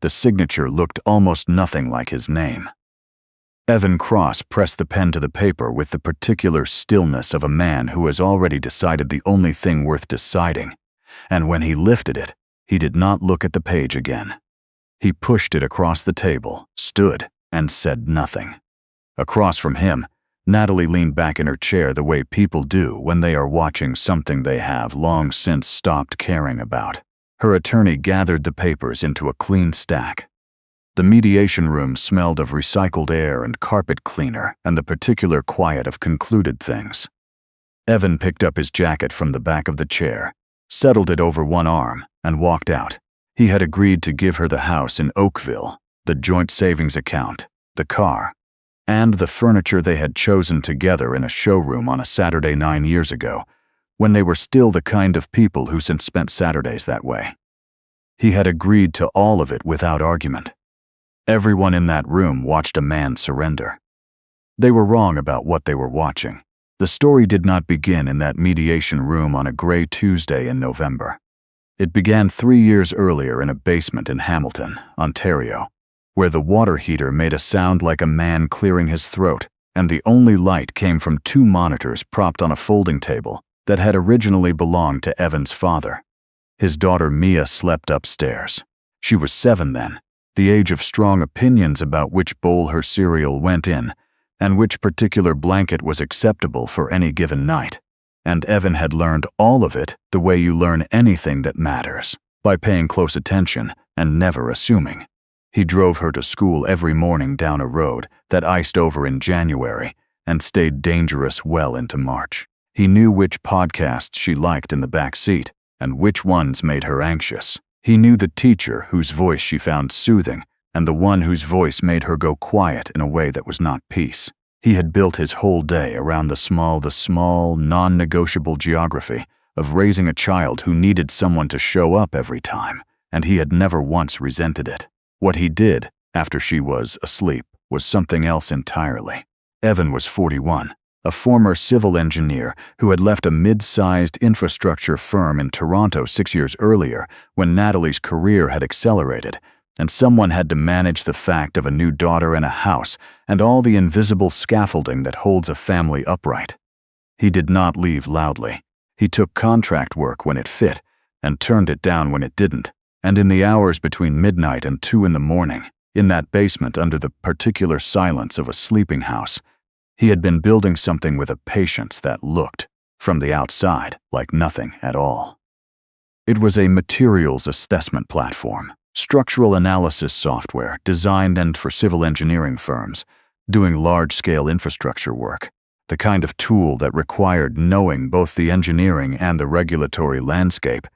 The signature looked almost nothing like his name. Evan Cross pressed the pen to the paper with the particular stillness of a man who has already decided the only thing worth deciding, and when he lifted it, he did not look at the page again. He pushed it across the table, stood, and said nothing. Across from him, Natalie leaned back in her chair the way people do when they are watching something they have long since stopped caring about. Her attorney gathered the papers into a clean stack. The mediation room smelled of recycled air and carpet cleaner and the particular quiet of concluded things. Evan picked up his jacket from the back of the chair, settled it over one arm, and walked out. He had agreed to give her the house in Oakville, the joint savings account, the car, and the furniture they had chosen together in a showroom on a Saturday 9 years ago, when they were still the kind of people who since spent Saturdays that way. He had agreed to all of it without argument. Everyone in that room watched a man surrender. They were wrong about what they were watching. The story did not begin in that mediation room on a gray Tuesday in November. It began 3 years earlier in a basement in Hamilton, Ontario, where the water heater made a sound like a man clearing his throat, and the only light came from 2 monitors propped on a folding table that had originally belonged to Evan's father. His daughter Mia slept upstairs. She was 7 then, the age of strong opinions about which bowl her cereal went in and which particular blanket was acceptable for any given night. And Evan had learned all of it the way you learn anything that matters, by paying close attention and never assuming. He drove her to school every morning down a road that iced over in January and stayed dangerous well into March. He knew which podcasts she liked in the back seat and which ones made her anxious. He knew the teacher whose voice she found soothing and the one whose voice made her go quiet in a way that was not peace. He had built his whole day around the small, non-negotiable geography of raising a child who needed someone to show up every time, and he had never once resented it. What he did, after she was asleep, was something else entirely. Evan was 41, a former civil engineer who had left a mid-sized infrastructure firm in Toronto 6 years earlier when Natalie's career had accelerated, and someone had to manage the fact of a new daughter and a house and all the invisible scaffolding that holds a family upright. He did not leave loudly. He took contract work when it fit and turned it down when it didn't, and in the hours between midnight and 2 in the morning, in that basement under the particular silence of a sleeping house, he had been building something with a patience that looked, from the outside, like nothing at all. It was a materials assessment platform, structural analysis software designed and for civil engineering firms, doing large-scale infrastructure work, the kind of tool that required knowing both the engineering and the regulatory landscape,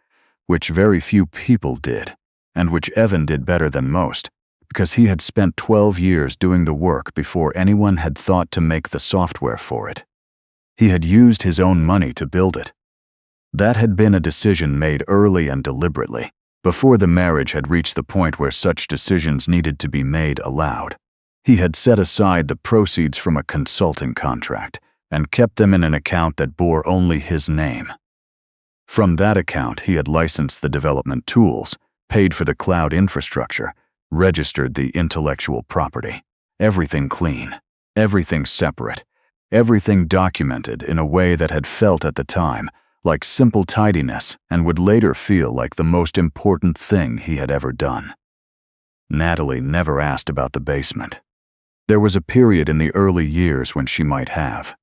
which very few people did, and which Evan did better than most, because he had spent 12 years doing the work before anyone had thought to make the software for it. He had used his own money to build it. That had been a decision made early and deliberately, before the marriage had reached the point where such decisions needed to be made aloud. He had set aside the proceeds from a consulting contract and kept them in an account that bore only his name. From that account, he had licensed the development tools, paid for the cloud infrastructure, registered the intellectual property. Everything clean, everything separate, everything documented in a way that had felt at the time like simple tidiness and would later feel like the most important thing he had ever done. Natalie never asked about the basement. There was a period in the early years when she might have,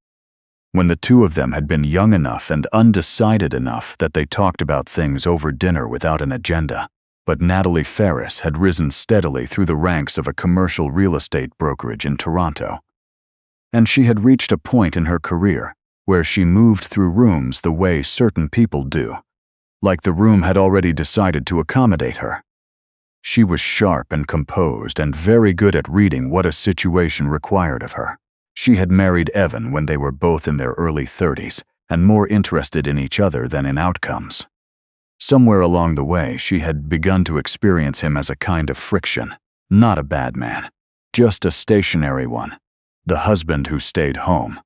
when the two of them had been young enough and undecided enough that they talked about things over dinner without an agenda. But Natalie Ferris had risen steadily through the ranks of a commercial real estate brokerage in Toronto. And she had reached a point in her career where she moved through rooms the way certain people do, like the room had already decided to accommodate her. She was sharp and composed and very good at reading what a situation required of her. She had married Evan when they were both in their early 30s and more interested in each other than in outcomes. Somewhere along the way, she had begun to experience him as a kind of friction, not a bad man, just a stationary one, the husband who stayed home,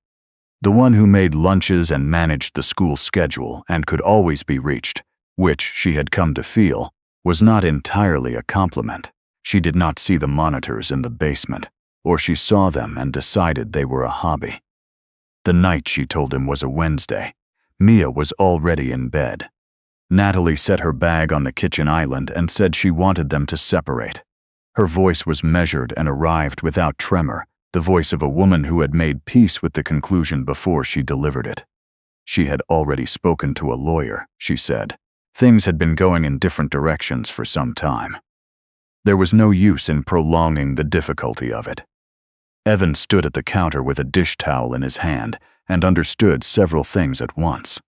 the one who made lunches and managed the school schedule and could always be reached, which, she had come to feel, was not entirely a compliment. She did not see the monitors in the basement, or she saw them and decided they were a hobby. The night she told him was a Wednesday. Mia was already in bed. Natalie set her bag on the kitchen island and said she wanted them to separate. Her voice was measured and arrived without tremor, the voice of a woman who had made peace with the conclusion before she delivered it. She had already spoken to a lawyer, she said. Things had been going in different directions for some time. There was no use in prolonging the difficulty of it. Evan stood at the counter with a dish towel in his hand and understood several things at once.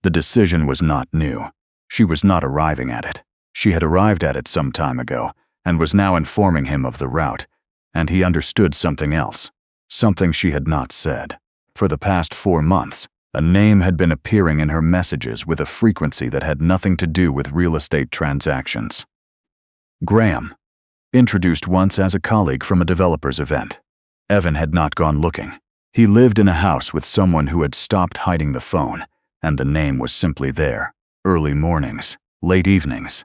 The decision was not new. She was not arriving at it. She had arrived at it some time ago and was now informing him of the route, and he understood something else, something she had not said. For the past 4 months, a name had been appearing in her messages with a frequency that had nothing to do with real estate transactions. Graham, introduced once as a colleague from a developer's event. Evan had not gone looking. He lived in a house with someone who had stopped hiding the phone, and the name was simply there. Early mornings, late evenings.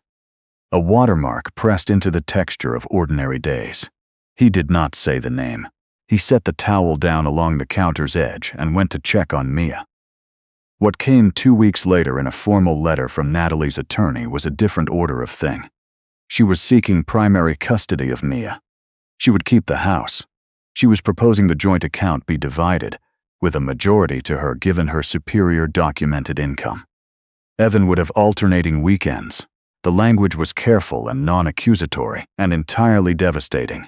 A watermark pressed into the texture of ordinary days. He did not say the name. He set the towel down along the counter's edge and went to check on Mia. What came 2 weeks later in a formal letter from Natalie's attorney was a different order of thing. She was seeking primary custody of Mia. She would keep the house. She was proposing the joint account be divided, with a majority to her given her superior documented income. Evan would have alternating weekends. The language was careful and non-accusatory and entirely devastating.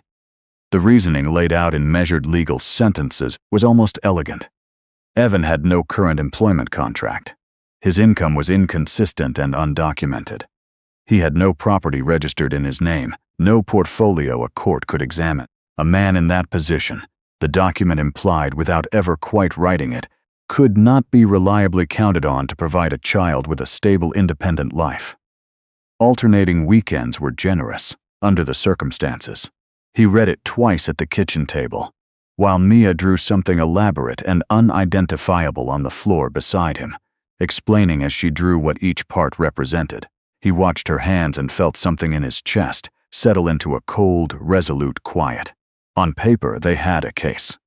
The reasoning laid out in measured legal sentences was almost elegant. Evan had no current employment contract. His income was inconsistent and undocumented. He had no property registered in his name, no portfolio a court could examine. A man in that position, the document implied without ever quite writing it, could not be reliably counted on to provide a child with a stable, independent life. Alternating weekends were generous, under the circumstances. He read it twice at the kitchen table, while Mia drew something elaborate and unidentifiable on the floor beside him, explaining as she drew what each part represented. He watched her hands and felt something in his chest settle into a cold, resolute quiet. On paper, they had a case.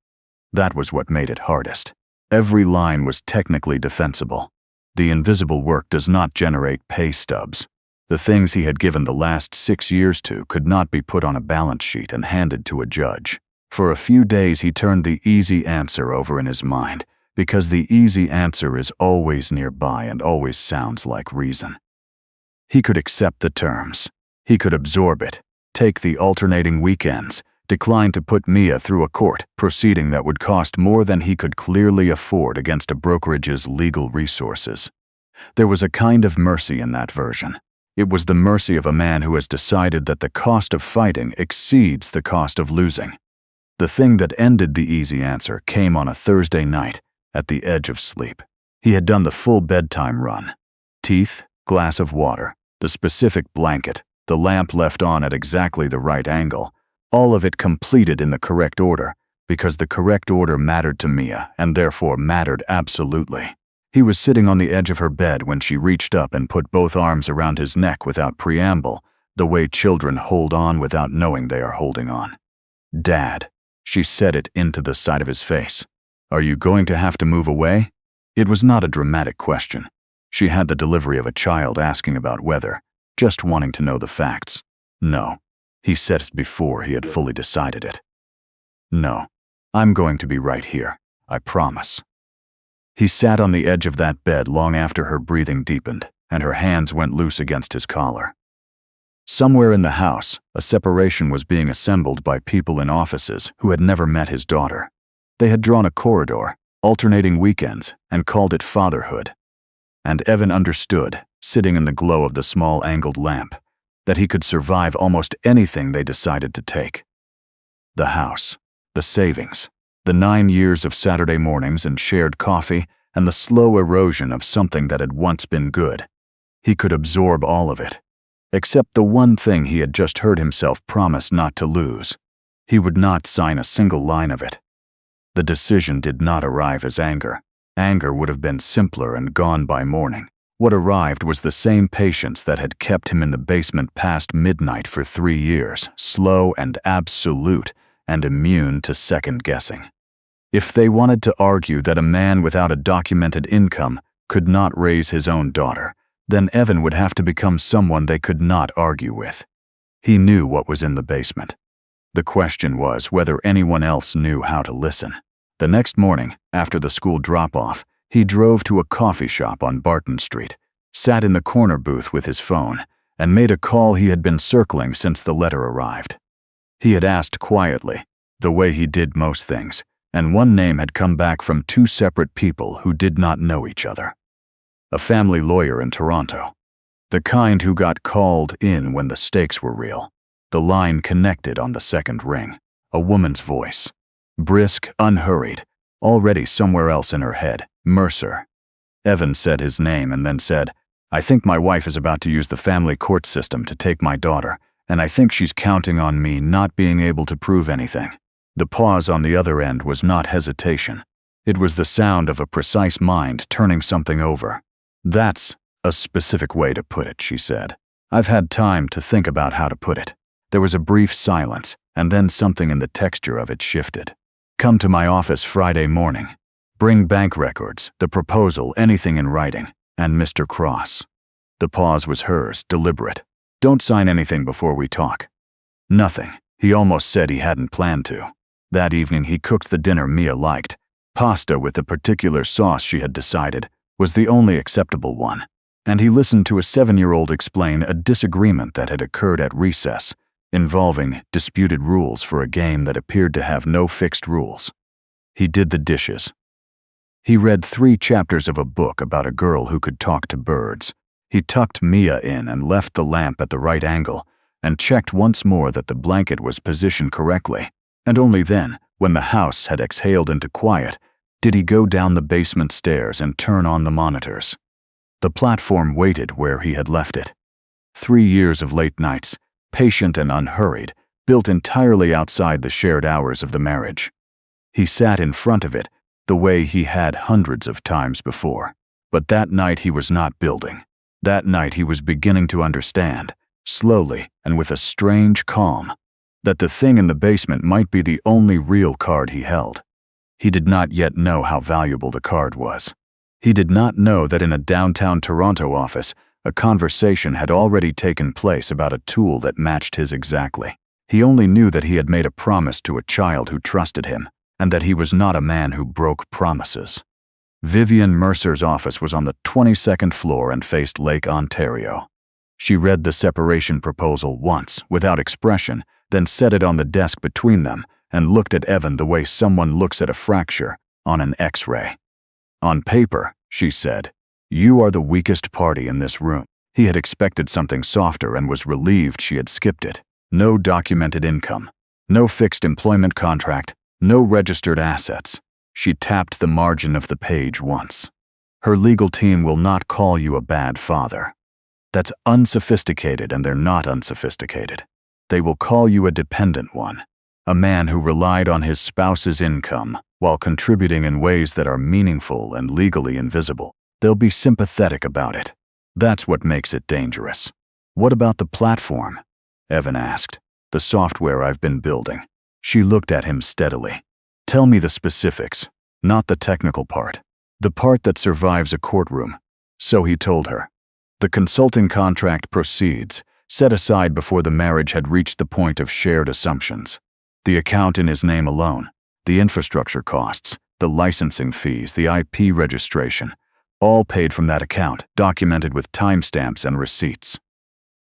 That was what made it hardest. Every line was technically defensible. The invisible work does not generate pay stubs. The things he had given the last 6 years to could not be put on a balance sheet and handed to a judge. For a few days he turned the easy answer over in his mind, because the easy answer is always nearby and always sounds like reason. He could accept the terms. He could absorb it, take the alternating weekends, decline to put Mia through a court proceeding that would cost more than he could clearly afford against a brokerage's legal resources. There was a kind of mercy in that version. It was the mercy of a man who has decided that the cost of fighting exceeds the cost of losing. The thing that ended the easy answer came on a Thursday night, at the edge of sleep. He had done the full bedtime run. Teeth, glass of water, the specific blanket, the lamp left on at exactly the right angle, all of it completed in the correct order, because the correct order mattered to Mia and therefore mattered absolutely. He was sitting on the edge of her bed when she reached up and put both arms around his neck without preamble, the way children hold on without knowing they are holding on. "Dad," she said it into the side of his face. "Are you going to have to move away?" It was not a dramatic question. She had the delivery of a child asking about weather, just wanting to know the facts. "No," he said as before he had fully decided it. "No, I'm going to be right here, I promise." He sat on the edge of that bed long after her breathing deepened, and her hands went loose against his collar. Somewhere in the house, a separation was being assembled by people in offices who had never met his daughter. They had drawn a corridor, alternating weekends, and called it fatherhood. And Evan understood, sitting in the glow of the small angled lamp, that he could survive almost anything they decided to take. The house, the savings, the 9 years of Saturday mornings and shared coffee, and the slow erosion of something that had once been good. He could absorb all of it, except the one thing he had just heard himself promise not to lose. He would not sign a single line of it. The decision did not arrive as anger. Anger would have been simpler and gone by morning. What arrived was the same patience that had kept him in the basement past midnight for 3 years, slow and absolute, and immune to second-guessing. If they wanted to argue that a man without a documented income could not raise his own daughter, then Evan would have to become someone they could not argue with. He knew what was in the basement. The question was whether anyone else knew how to listen. The next morning, after the school drop-off, he drove to a coffee shop on Barton Street, sat in the corner booth with his phone, and made a call he had been circling since the letter arrived. He had asked quietly, the way he did most things, and one name had come back from 2 separate people who did not know each other. A family lawyer in Toronto. The kind who got called in when the stakes were real. The line connected on the second ring. A woman's voice. Brisk, unhurried, already somewhere else in her head. Mercer. Evan said his name and then said, "I think my wife is about to use the family court system to take my daughter, and I think she's counting on me not being able to prove anything." The pause on the other end was not hesitation. It was the sound of a precise mind turning something over. "That's a specific way to put it," she said. "I've had time to think about how to put it." There was a brief silence, and then something in the texture of it shifted. "Come to my office Friday morning. Bring bank records, the proposal, anything in writing, and Mr. Cross." The pause was hers, deliberate. "Don't sign anything before we talk." Nothing. He almost said he hadn't planned to. That evening he cooked the dinner Mia liked. Pasta with the particular sauce she had decided was the only acceptable one, and he listened to a 7-year-old explain a disagreement that had occurred at recess, involving disputed rules for a game that appeared to have no fixed rules. He did the dishes. He read 3 chapters of a book about a girl who could talk to birds. He tucked Mia in and left the lamp at the right angle, and checked once more that the blanket was positioned correctly, and only then, when the house had exhaled into quiet, did he go down the basement stairs and turn on the monitors. The platform waited where he had left it. 3 years of late nights, patient and unhurried, built entirely outside the shared hours of the marriage. He sat in front of it, the way he had hundreds of times before. But that night he was not building. That night he was beginning to understand, slowly and with a strange calm, that the thing in the basement might be the only real card he held. He did not yet know how valuable the card was. He did not know that in a downtown Toronto office, a conversation had already taken place about a tool that matched his exactly. He only knew that he had made a promise to a child who trusted him, and that he was not a man who broke promises. Vivian Mercer's office was on the 22nd floor and faced Lake Ontario. She read the separation proposal once, without expression, then set it on the desk between them and looked at Evan the way someone looks at a fracture on an X-ray. "On paper," she said, "you are the weakest party in this room." He had expected something softer and was relieved she had skipped it. No documented income, no fixed employment contract, no registered assets. She tapped the margin of the page once. "Her legal team will not call you a bad father. That's unsophisticated, and they're not unsophisticated. They will call you a dependent one, a man who relied on his spouse's income while contributing in ways that are meaningful and legally invisible. They'll be sympathetic about it. That's what makes it dangerous." "What about the platform?" Evan asked. "The software I've been building." She looked at him steadily. "Tell me the specifics, not the technical part. The part that survives a courtroom." So he told her. The consulting contract proceeds, set aside before the marriage had reached the point of shared assumptions. The account in his name alone, the infrastructure costs, the licensing fees, the IP registration, all paid from that account, documented with timestamps and receipts.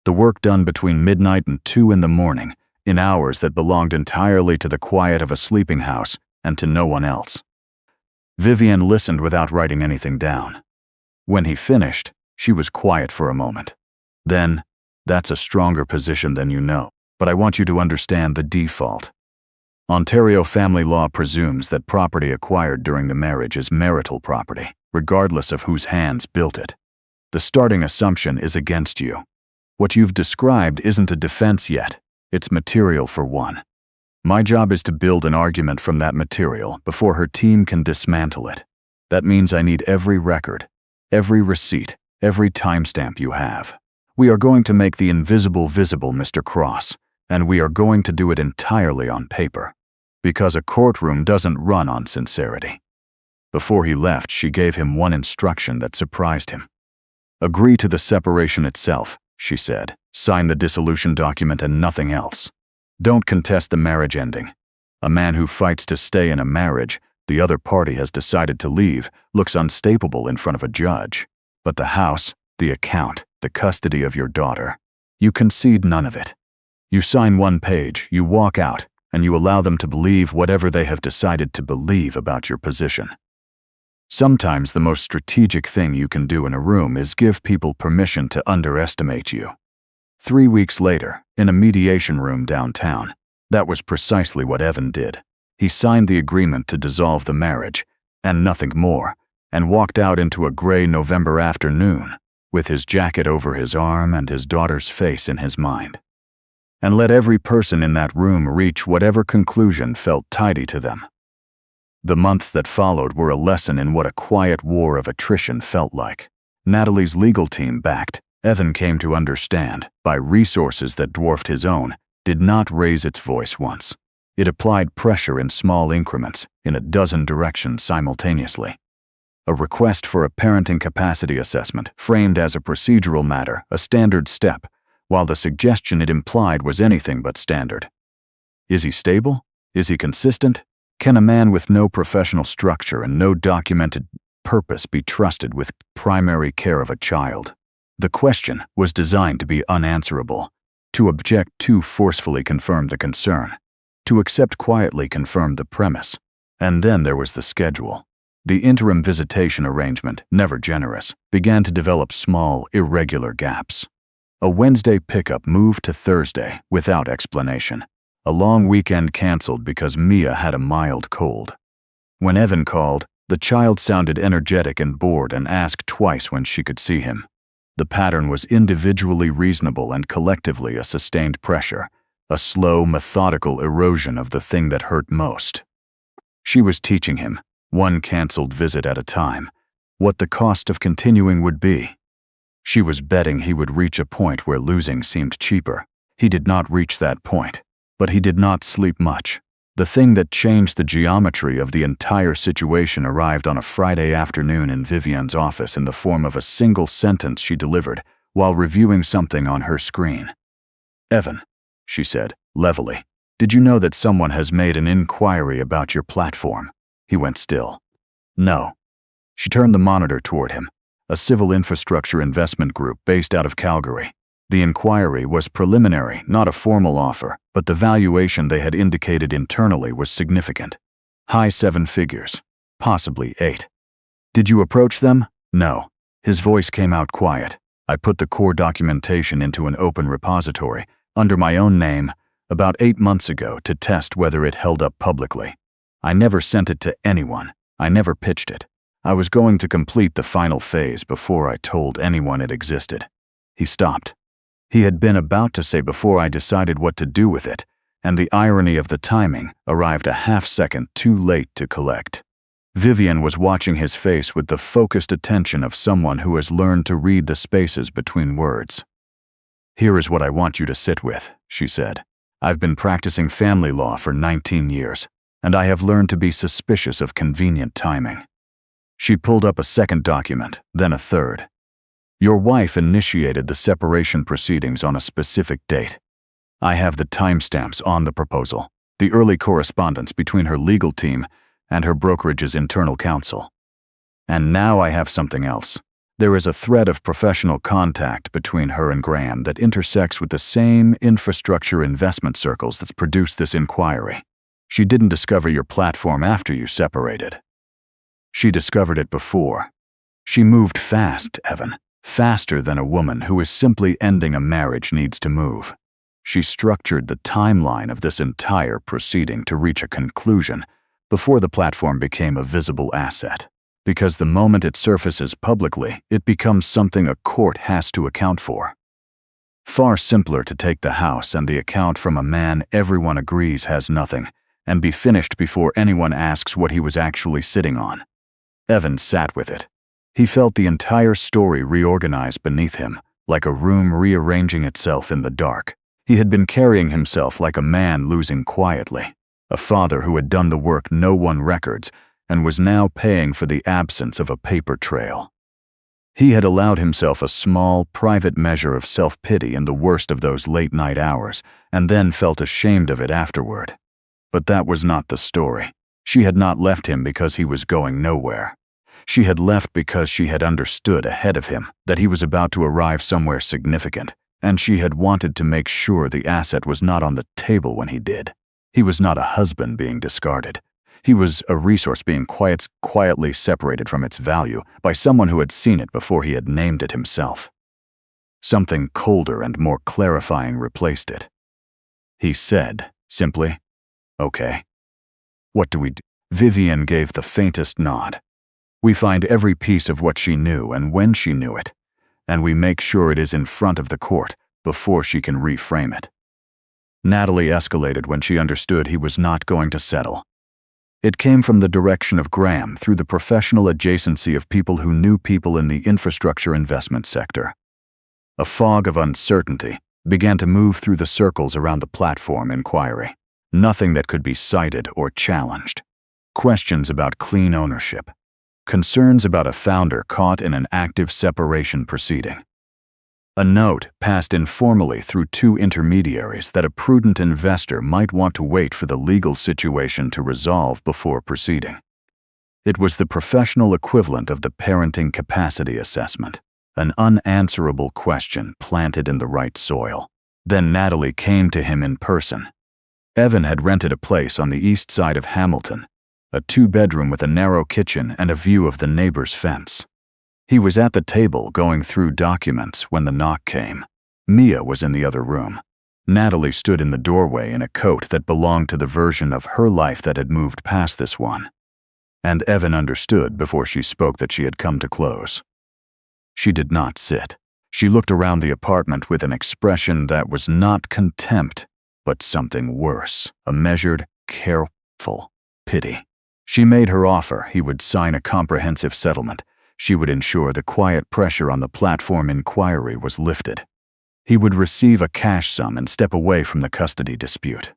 The work done between midnight and 2 in the morning, in hours that belonged entirely to the quiet of a sleeping house and to no one else. Vivian listened without writing anything down. When he finished, she was quiet for a moment. Then, "That's a stronger position than you know, but I want you to understand the default. Ontario family law presumes that property acquired during the marriage is marital property, regardless of whose hands built it. The starting assumption is against you. What you've described isn't a defense yet. It's material for one. My job is to build an argument from that material before her team can dismantle it. That means I need every record, every receipt, every timestamp you have. We are going to make the invisible visible, Mr. Cross, and we are going to do it entirely on paper, because a courtroom doesn't run on sincerity." Before he left, she gave him one instruction that surprised him. "Agree to the separation itself," she said. "Sign the dissolution document and nothing else. Don't contest the marriage ending. A man who fights to stay in a marriage the other party has decided to leave looks unstable in front of a judge. But the house, the account, the custody of your daughter, you concede none of it. You sign one page, you walk out, and you allow them to believe whatever they have decided to believe about your position. Sometimes the most strategic thing you can do in a room is give people permission to underestimate you." 3 weeks later, in a mediation room downtown, that was precisely what Evan did. He signed the agreement to dissolve the marriage, and nothing more, and walked out into a gray November afternoon, with his jacket over his arm and his daughter's face in his mind. And let every person in that room reach whatever conclusion felt tidy to them. The months that followed were a lesson in what a quiet war of attrition felt like. Natalie's legal team, backed, Evan came to understand, by resources that dwarfed his own, did not raise its voice once. It applied pressure in small increments, in a dozen directions simultaneously. A request for a parenting capacity assessment, framed as a procedural matter, a standard step, while the suggestion it implied was anything but standard. Is he stable? Is he consistent? Can a man with no professional structure and no documented purpose be trusted with primary care of a child? The question was designed to be unanswerable. To object too forcefully confirmed the concern. To accept quietly confirmed the premise. And then there was the schedule. The interim visitation arrangement, never generous, began to develop small, irregular gaps. A Wednesday pickup moved to Thursday without explanation. A long weekend canceled because Mia had a mild cold. When Evan called, the child sounded energetic and bored and asked twice when she could see him. The pattern was individually reasonable and collectively a sustained pressure, a slow, methodical erosion of the thing that hurt most. She was teaching him, one canceled visit at a time, what the cost of continuing would be. She was betting he would reach a point where losing seemed cheaper. He did not reach that point, but he did not sleep much. The thing that changed the geometry of the entire situation arrived on a Friday afternoon in Vivian's office in the form of a single sentence she delivered while reviewing something on her screen. "Evan," she said, levelly, "did you know that someone has made an inquiry about your platform?" He went still. "No." She turned the monitor toward him. A civil infrastructure investment group based out of Calgary. The inquiry was preliminary, not a formal offer, but the valuation they had indicated internally was significant. High 7 figures, possibly 8. "Did you approach them?" "No." His voice came out quiet. "I put the core documentation into an open repository, under my own name, about 8 months ago to test whether it held up publicly. I never sent it to anyone. I never pitched it. I was going to complete the final phase before I told anyone it existed." He stopped. He had been about to say "before I decided what to do with it," and the irony of the timing arrived a half-second too late to collect. Vivian was watching his face with the focused attention of someone who has learned to read the spaces between words. "Here is what I want you to sit with," she said. "I've been practicing family law for 19 years, and I have learned to be suspicious of convenient timing." She pulled up a second document, then a third. "Your wife initiated the separation proceedings on a specific date. I have the timestamps on the proposal, the early correspondence between her legal team and her brokerage's internal counsel. And now I have something else. There is a thread of professional contact between her and Graham that intersects with the same infrastructure investment circles that's produced this inquiry. She didn't discover your platform after you separated. She discovered it before. She moved fast, Evan, faster than a woman who is simply ending a marriage needs to move. She structured the timeline of this entire proceeding to reach a conclusion before the platform became a visible asset. Because the moment it surfaces publicly, it becomes something a court has to account for. Far simpler to take the house and the account from a man everyone agrees has nothing, and be finished before anyone asks what he was actually sitting on. Evan sat with it. He felt the entire story reorganize beneath him, like a room rearranging itself in the dark. He had been carrying himself like a man losing quietly, a father who had done the work no one records and was now paying for the absence of a paper trail. He had allowed himself a small, private measure of self-pity in the worst of those late-night hours, and then felt ashamed of it afterward. But that was not the story. She had not left him because he was going nowhere. She had left because she had understood ahead of him that he was about to arrive somewhere significant, and she had wanted to make sure the asset was not on the table when he did. He was not a husband being discarded. He was a resource being quietly separated from its value by someone who had seen it before he had named it himself. Something colder and more clarifying replaced it. He said, simply, "Okay. What do we do?" Vivian gave the faintest nod. "We find every piece of what she knew and when she knew it, and we make sure it is in front of the court before she can reframe it." Natalie escalated when she understood he was not going to settle. It came from the direction of Graham through the professional adjacency of people who knew people in the infrastructure investment sector. A fog of uncertainty began to move through the circles around the platform inquiry. Nothing that could be cited or challenged. Questions about clean ownership. Concerns about a founder caught in an active separation proceeding. A note passed informally through two intermediaries that a prudent investor might want to wait for the legal situation to resolve before proceeding. It was the professional equivalent of the parenting capacity assessment, an unanswerable question planted in the right soil. Then Natalie came to him in person. Evan had rented a place on the east side of Hamilton, a 2-bedroom with a narrow kitchen and a view of the neighbor's fence. He was at the table going through documents when the knock came. Mia was in the other room. Natalie stood in the doorway in a coat that belonged to the version of her life that had moved past this one. And Evan understood before she spoke that she had come to close. She did not sit. She looked around the apartment with an expression that was not contempt, but something worse, a measured, careful pity. She made her offer he would sign a comprehensive settlement. She would ensure the quiet pressure on the platform inquiry was lifted. He would receive a cash sum and step away from the custody dispute.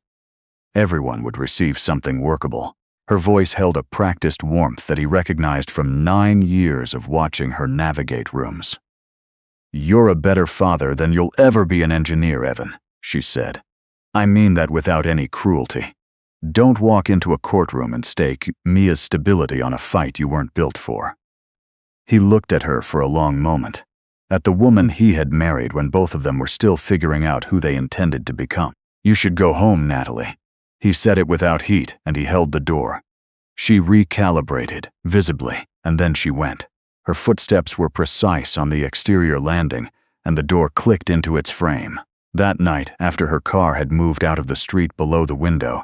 Everyone would receive something workable. Her voice held a practiced warmth that he recognized from 9 years of watching her navigate rooms. "You're a better father than you'll ever be an engineer, Evan," she said. "I mean that without any cruelty. Don't walk into a courtroom and stake Mia's stability on a fight you weren't built for." He looked at her for a long moment, at the woman he had married when both of them were still figuring out who they intended to become. "You should go home, Natalie." He said it without heat, and he held the door. She recalibrated, visibly, and then she went. Her footsteps were precise on the exterior landing, and the door clicked into its frame. That night, after her car had moved out of the street below the window,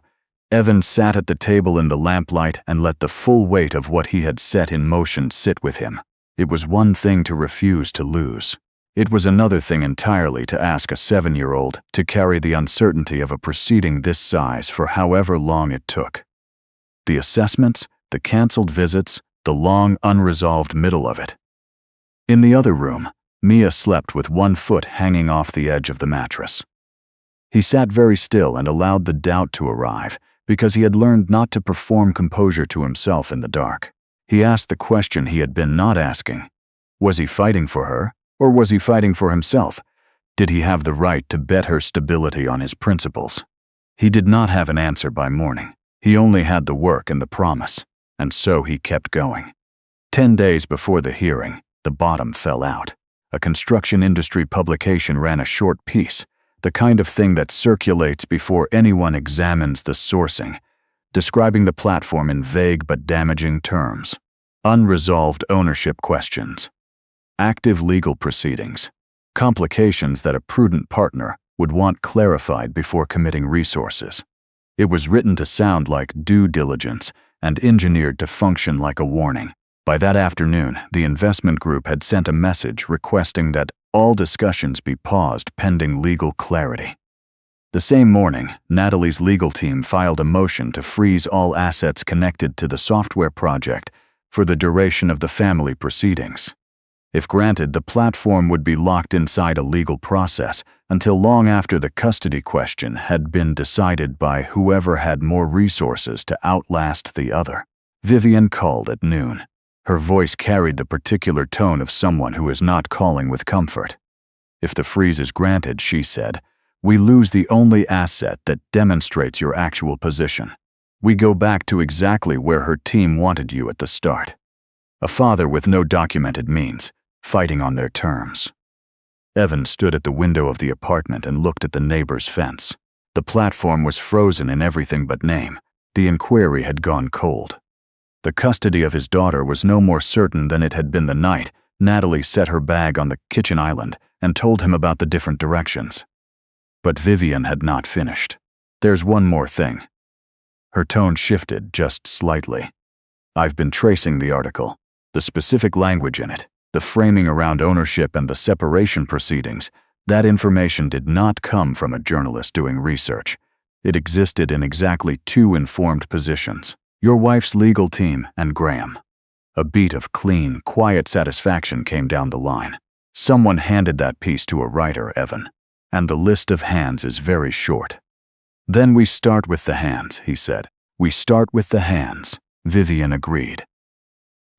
Evan sat at the table in the lamplight and let the full weight of what he had set in motion sit with him. It was one thing to refuse to lose. It was another thing entirely to ask a 7-year-old to carry the uncertainty of a proceeding this size for however long it took. The assessments, the canceled visits, the long unresolved middle of it. In the other room, Mia slept with one foot hanging off the edge of the mattress. He sat very still and allowed the doubt to arrive, because he had learned not to perform composure to himself in the dark. He asked the question he had been not asking. Was he fighting for her, or was he fighting for himself? Did he have the right to bet her stability on his principles? He did not have an answer by morning. He only had the work and the promise, and so he kept going. 10 days before the hearing, the bottom fell out. A construction industry publication ran a short piece, the kind of thing that circulates before anyone examines the sourcing, describing the platform in vague but damaging terms. Unresolved ownership questions. Active legal proceedings. Complications that a prudent partner would want clarified before committing resources. It was written to sound like due diligence and engineered to function like a warning. By that afternoon, the investment group had sent a message requesting that all discussions be paused pending legal clarity. The same morning, Natalie's legal team filed a motion to freeze all assets connected to the software project for the duration of the family proceedings. If granted, the platform would be locked inside a legal process until long after the custody question had been decided by whoever had more resources to outlast the other. Vivian called at noon. Her voice carried the particular tone of someone who is not calling with comfort. If the freeze is granted, she said, we lose the only asset that demonstrates your actual position. We go back to exactly where her team wanted you at the start. A father with no documented means, fighting on their terms. Evan stood at the window of the apartment and looked at the neighbor's fence. The platform was frozen in everything but name. The inquiry had gone cold. The custody of his daughter was no more certain than it had been the night Natalie set her bag on the kitchen island and told him about the different directions. But Vivian had not finished. There's one more thing. Her tone shifted just slightly. I've been tracing the article, the specific language in it, the framing around ownership and the separation proceedings. That information did not come from a journalist doing research. It existed in exactly two informed positions, your wife's legal team and Graham. A beat of clean, quiet satisfaction came down the line. Someone handed that piece to a writer, Evan, and the list of hands is very short. Then we start with the hands, he said. We start with the hands, Vivian agreed.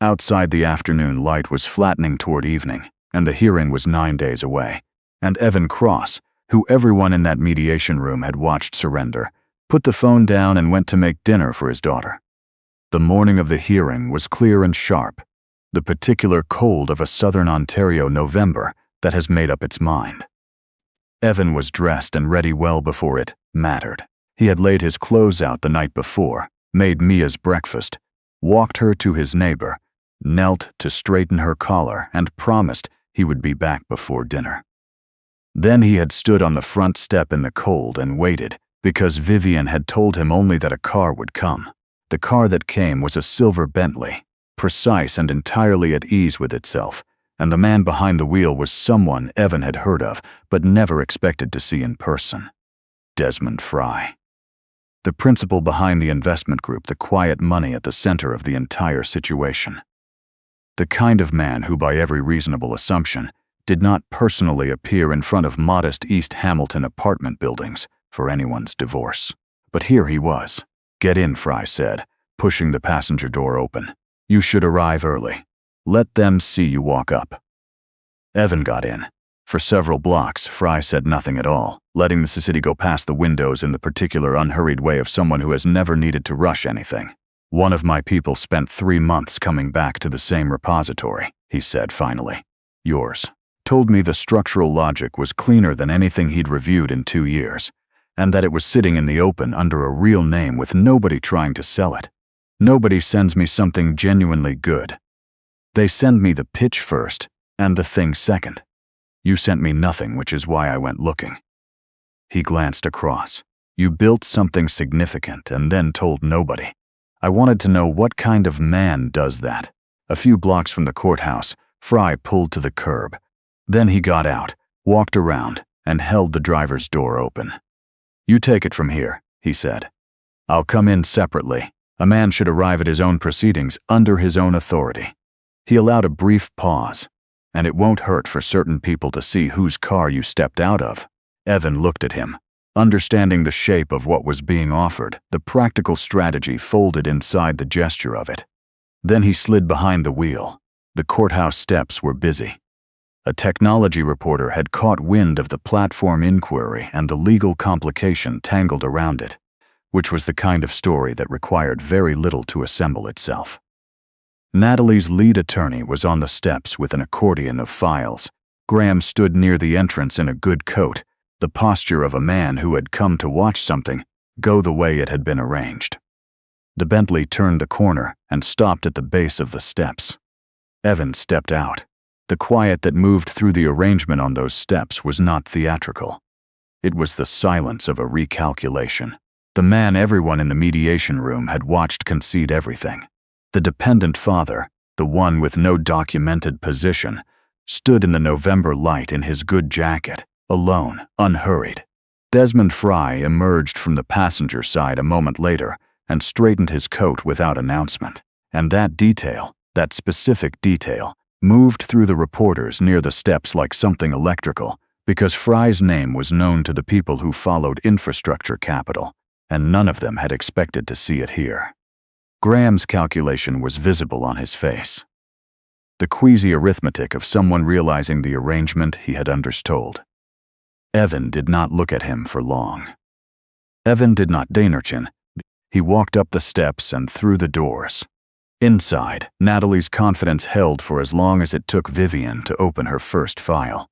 Outside, the afternoon light was flattening toward evening, and the hearing was 9 days away. And Evan Cross, who everyone in that mediation room had watched surrender, put the phone down and went to make dinner for his daughter. The morning of the hearing was clear and sharp, the particular cold of a southern Ontario November that has made up its mind. Evan was dressed and ready well before it mattered. He had laid his clothes out the night before, made Mia's breakfast, walked her to his neighbor, knelt to straighten her collar, and promised he would be back before dinner. Then he had stood on the front step in the cold and waited, because Vivian had told him only that a car would come. The car that came was a silver Bentley, precise and entirely at ease with itself, and the man behind the wheel was someone Evan had heard of but never expected to see in person. Desmond Fry. The principal behind the investment group, the quiet money at the center of the entire situation. The kind of man who, by every reasonable assumption, did not personally appear in front of modest East Hamilton apartment buildings for anyone's divorce. But here he was. Get in, Fry said, pushing the passenger door open. You should arrive early. Let them see you walk up. Evan got in. For several blocks, Fry said nothing at all, letting the city go past the windows in the particular unhurried way of someone who has never needed to rush anything. One of my people spent 3 months coming back to the same repository, he said finally. Yours. Told me the structural logic was cleaner than anything he'd reviewed in 2 years, and that it was sitting in the open under a real name with nobody trying to sell it. Nobody sends me something genuinely good. They send me the pitch first, and the thing second. You sent me nothing, which is why I went looking. He glanced across. You built something significant and then told nobody. I wanted to know what kind of man does that. A few blocks from the courthouse, Fry pulled to the curb. Then he got out, walked around, and held the driver's door open. You take it from here, he said. I'll come in separately. A man should arrive at his own proceedings under his own authority. He allowed a brief pause. And it won't hurt for certain people to see whose car you stepped out of. Evan looked at him. Understanding the shape of what was being offered, the practical strategy folded inside the gesture of it. Then he slid behind the wheel. The courthouse steps were busy. A technology reporter had caught wind of the platform inquiry and the legal complication tangled around it, which was the kind of story that required very little to assemble itself. Natalie's lead attorney was on the steps with an accordion of files. Graham stood near the entrance in a good coat, the posture of a man who had come to watch something go the way it had been arranged. The Bentley turned the corner and stopped at the base of the steps. Evan stepped out. The quiet that moved through the arrangement on those steps was not theatrical. It was the silence of a recalculation. The man everyone in the mediation room had watched concede everything. The dependent father, the one with no documented position, stood in the November light in his good jacket, alone, unhurried. Desmond Fry emerged from the passenger side a moment later and straightened his coat without announcement, and that detail, That specific detail moved through the reporters near the steps like something electrical, because Fry's name was known to the people who followed infrastructure capital, and none of them had expected to see it here. Graham's calculation was visible on his face. The queasy arithmetic of someone realizing the arrangement he had understood. Evan did not look at him for long. Evan did not deinerchen. He walked up the steps and through the doors. Inside, Natalie's confidence held for as long as it took Vivian to open her first file.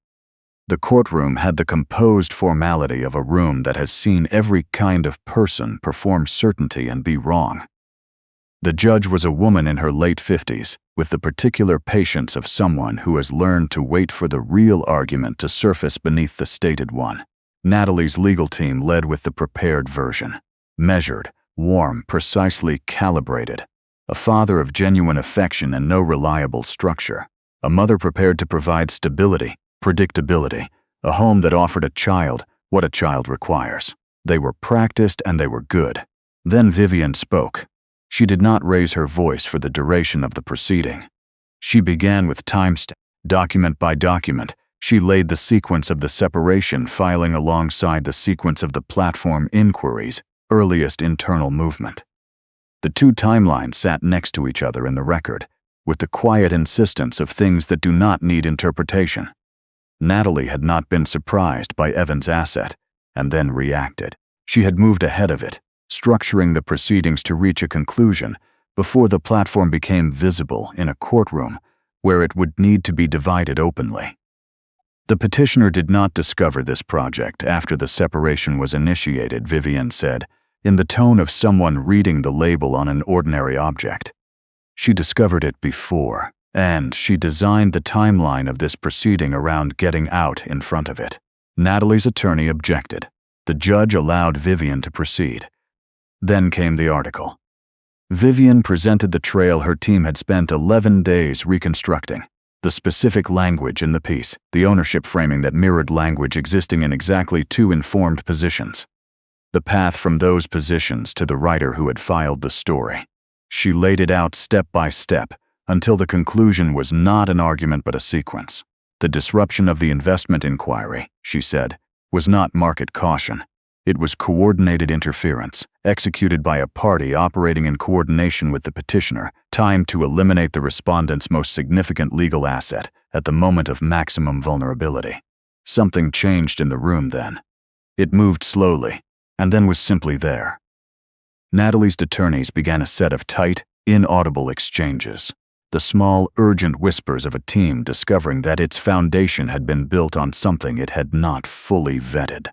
The courtroom had the composed formality of a room that has seen every kind of person perform certainty and be wrong. The judge was a woman in her late 50s, with the particular patience of someone who has learned to wait for the real argument to surface beneath the stated one. Natalie's legal team led with the prepared version. Measured, warm, precisely calibrated. A father of genuine affection and no reliable structure. A mother prepared to provide stability, predictability. A home that offered a child what a child requires. They were practiced and they were good. Then Vivian spoke. She did not raise her voice for the duration of the proceeding. She began with timestamp, document by document. She laid the sequence of the separation filing alongside the sequence of the platform inquiries, earliest internal movement. The two timelines sat next to each other in the record, with the quiet insistence of things that do not need interpretation. Natalie had not been surprised by Evan's asset, and then reacted. She had moved ahead of it, structuring the proceedings to reach a conclusion before the platform became visible in a courtroom where it would need to be divided openly. The petitioner did not discover this project after the separation was initiated, Vivian said, in the tone of someone reading the label on an ordinary object. She discovered it before, and she designed the timeline of this proceeding around getting out in front of it. Natalie's attorney objected. The judge allowed Vivian to proceed. Then came the article. Vivian presented the trail her team had spent 11 days reconstructing. The specific language in the piece, the ownership framing that mirrored language existing in exactly two informed positions. The path from those positions to the writer who had filed the story. She laid it out step by step until the conclusion was not an argument but a sequence. The disruption of the investment inquiry, she said, was not market caution. It was coordinated interference, executed by a party operating in coordination with the petitioner, timed to eliminate the respondent's most significant legal asset at the moment of maximum vulnerability. Something changed in the room then. It moved slowly, and then was simply there. Natalie's attorneys began a set of tight, inaudible exchanges. The small, urgent whispers of a team discovering that its foundation had been built on something it had not fully vetted.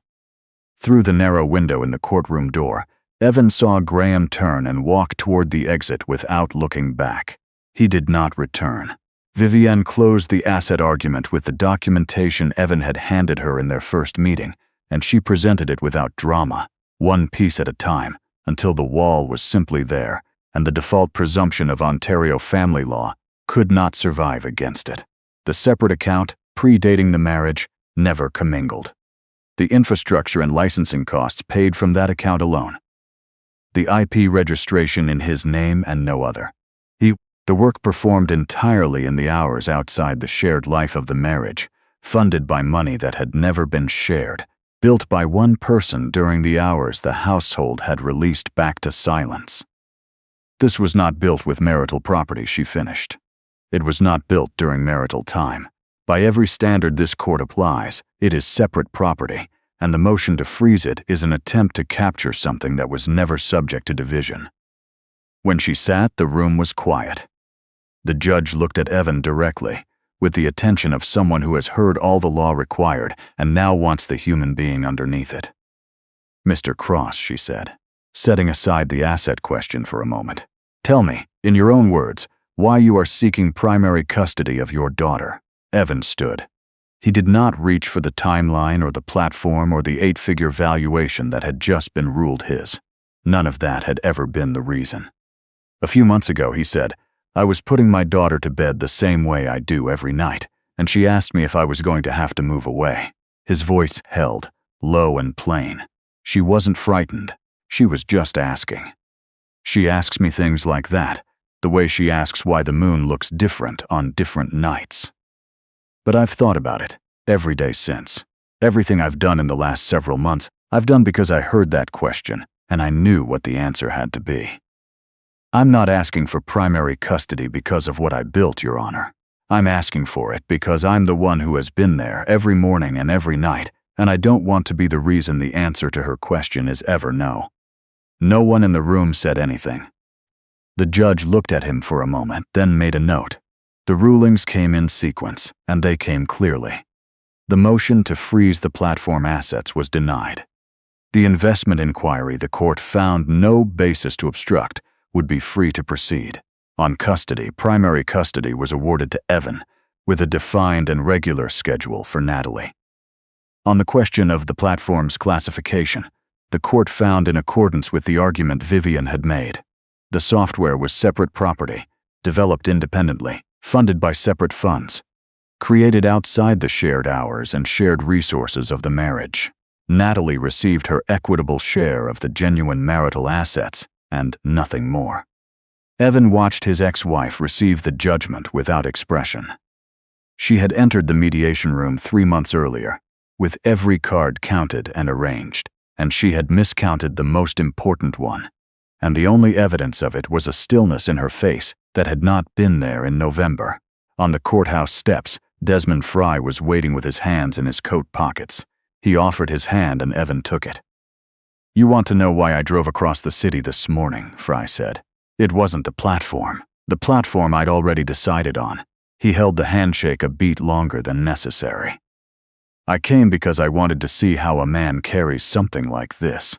Through the narrow window in the courtroom door, Evan saw Graham turn and walk toward the exit without looking back. He did not return. Vivian closed the asset argument with the documentation Evan had handed her in their first meeting, and she presented it without drama, one piece at a time, until the wall was simply there, and the default presumption of Ontario family law could not survive against it. The separate account, predating the marriage, never commingled. The infrastructure and licensing costs paid from that account alone. The IP registration in his name and no other. The work performed entirely in the hours outside the shared life of the marriage, funded by money that had never been shared, built by one person during the hours the household had released back to silence. This was not built with marital property, she finished. It was not built during marital time. By every standard this court applies, it is separate property, and the motion to freeze it is an attempt to capture something that was never subject to division. When she sat, the room was quiet. The judge looked at Evan directly, with the attention of someone who has heard all the law required and now wants the human being underneath it. "Mr. Cross," she said, setting aside the asset question for a moment, "tell me, in your own words, why you are seeking primary custody of your daughter." Evan stood. He did not reach for the timeline or the platform or the 8-figure valuation that had just been ruled his. None of that had ever been the reason. "A few months ago," he said, "I was putting my daughter to bed the same way I do every night, and she asked me if I was going to have to move away." His voice held, low and plain. She wasn't frightened. She was just asking. "She asks me things like that, The way she asks why the moon looks different on different nights. But I've thought about it every day since. Everything I've done in the last several months, I've done because I heard that question, and I knew what the answer had to be. I'm not asking for primary custody because of what I built, Your Honor. I'm asking for it because I'm the one who has been there every morning and every night, and I don't want to be the reason the answer to her question is ever no. No one in the room said anything. The judge looked at him for a moment, then made a note. The rulings came in sequence, and they came clearly. The motion to freeze the platform assets was denied. The investment inquiry the court found no basis to obstruct would be free to proceed. On custody, primary custody was awarded to Evan, with a defined and regular schedule for Natalie. On the question of the platform's classification, the court found in accordance with the argument Vivian had made. The software was separate property, developed independently, funded by separate funds, created outside the shared hours and shared resources of the marriage. Natalie received her equitable share of the genuine marital assets, and nothing more. Evan watched his ex-wife receive the judgment without expression. She had entered the mediation room 3 months earlier, with every card counted and arranged, and she had miscounted the most important one, and the only evidence of it was a stillness in her face that had not been there in November. On the courthouse steps, Desmond Fry was waiting with his hands in his coat pockets. He offered his hand and Evan took it. "You want to know why I drove across the city this morning," Fry said. "It wasn't the platform. The platform I'd already decided on." He held the handshake a beat longer than necessary. "I came because I wanted to see how a man carries something like this.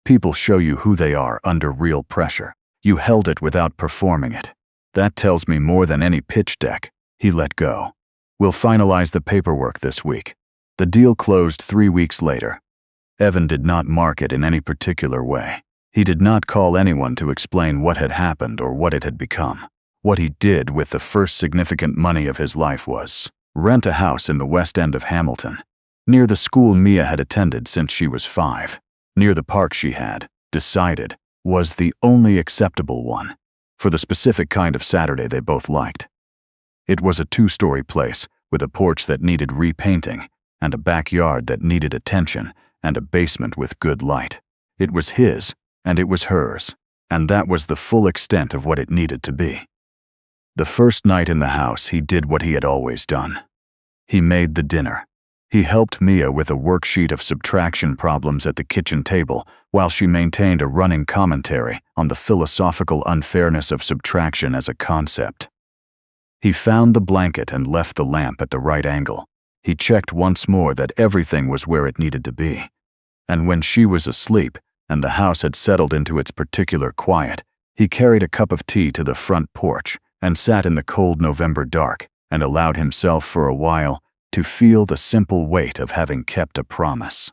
People show you who they are under real pressure. You held it without performing it. That tells me more than any pitch deck." He let go. "We'll finalize the paperwork this week." The deal closed 3 weeks later. Evan did not mark it in any particular way. He did not call anyone to explain what had happened or what it had become. What he did with the first significant money of his life was rent a house in the West End of Hamilton, near the school Mia had attended since she was 5, near the park she had decided was the only acceptable one for the specific kind of Saturday they both liked. It was a 2-story place with a porch that needed repainting and a backyard that needed attention and a basement with good light. It was his, and it was hers, and that was the full extent of what it needed to be. The first night in the house, he did what he had always done. He made the dinner. He helped Mia with a worksheet of subtraction problems at the kitchen table while she maintained a running commentary on the philosophical unfairness of subtraction as a concept. He found the blanket and left the lamp at the right angle. He checked once more that everything was where it needed to be. And when she was asleep and the house had settled into its particular quiet, he carried a cup of tea to the front porch and sat in the cold November dark and allowed himself for a while to feel the simple weight of having kept a promise.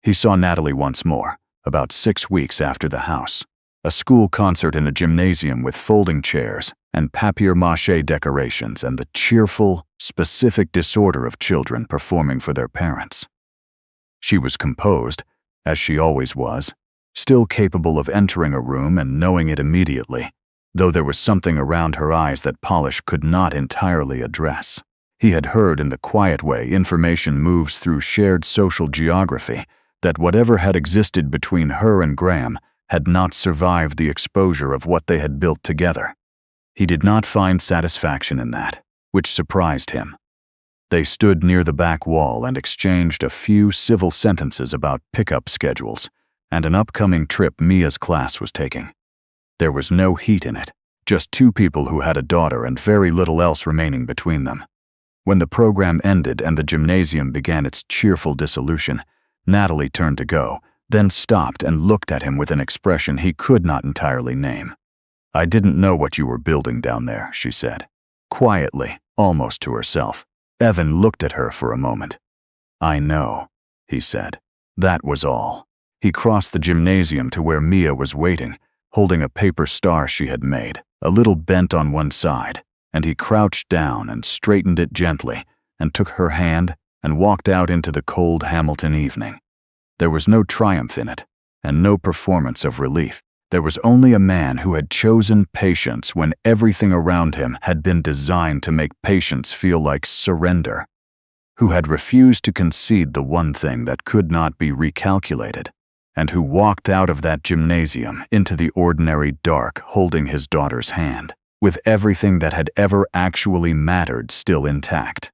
He saw Natalie once more, about 6 weeks after the house. A school concert in a gymnasium with folding chairs and papier-mâché decorations and the cheerful, specific disorder of children performing for their parents. She was composed, as she always was, still capable of entering a room and knowing it immediately, though there was something around her eyes that polish could not entirely address. He had heard in the quiet way information moves through shared social geography that whatever had existed between her and Graham had not survived the exposure of what they had built together. He did not find satisfaction in that, which surprised him. They stood near the back wall and exchanged a few civil sentences about pickup schedules and an upcoming trip Mia's class was taking. There was no heat in it, just 2 people who had a daughter and very little else remaining between them. When the program ended and the gymnasium began its cheerful dissolution, Natalie turned to go, then stopped and looked at him with an expression he could not entirely name. "I didn't know what you were building down there," she said, quietly, almost to herself. Evan looked at her for a moment. "I know," he said. That was all. He crossed the gymnasium to where Mia was waiting, holding a paper star she had made, a little bent on one side, and he crouched down and straightened it gently and took her hand and walked out into the cold Hamilton evening. There was no triumph in it, and no performance of relief. There was only a man who had chosen patience when everything around him had been designed to make patience feel like surrender, who had refused to concede the one thing that could not be recalculated, and who walked out of that gymnasium into the ordinary dark holding his daughter's hand, with everything that had ever actually mattered still intact.